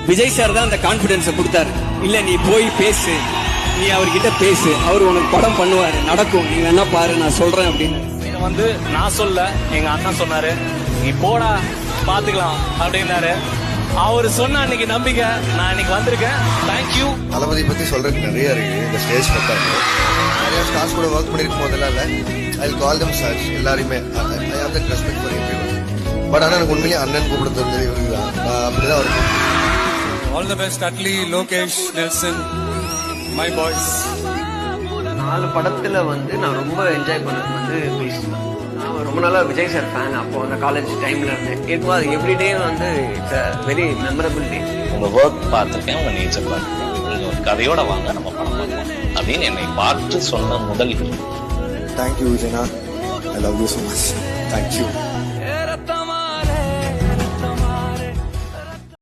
Vijay sir தான் அந்த கான்பிடன்ஸை கொடுத்தாரு. இல்ல நீ போய் பேசு, நீ அவர்கிட்ட பேசு, அவர் உனக்கு படம் பண்ணுவாரு, நடக்கும், நீ வேணா பாரு, நான் சொல்றேன் அப்படின்னு. இதை வந்து நான் சொல்ல, எங்க அண்ணன் சொன்னாரு, நீ போடா பாத்துக்கலாம் அப்படின்னாரு. அவர் சொன்ன அன்னைக்கு நம்பிக்கை நான் இன்னைக்கு வந்திருக்கேன். தேங்க்யூ. தளபதி பத்தி சொல்றதுக்கு நிறைய இருக்கு. இந்த ஸ்டேஜ் பத்தாங்க நிறைய ஸ்டார்ஸ் கூட ஒர்க் பண்ணிருக்கும் போதெல்லாம் இல்ல, ஐ கால் தம் சார்ஜ் எல்லாருமே. I have that respect for everyone. But ஆனா எனக்கு உண்மையிலேயே அண்ணன் கூப்பிட தெரிஞ்சது இவருக்கு தான். நான் அப்படிதான் இருக்கும். All the best Atlee, Lokesh, Nelson, my boys. 4 படத்துல வந்து நான் ரொம்ப என்ஜாய் பண்ணது வந்து பீஸ் தான். நான் ரொம்ப நாளா விஜய் சார் ஃபேன். அப்போ அந்த காலேஜ் டைம்ல இருந்தேன். இப்போ அது எவ்ரிடே வந்து இட்ஸ் அ வெரி மெமரபிள் டே. உங்க ஒர்க் பார்த்துருக்கேன், உங்க நேச்சர் பார்த்துருக்கேன், நீங்க ஒரு கதையோட வாங்க நம்ம படம் பார்ப்போம் அப்படின்னு என்னை பார்த்து சொன்ன முதல். தேங்க்யூ விஜயனா, I love you so much. Thank you.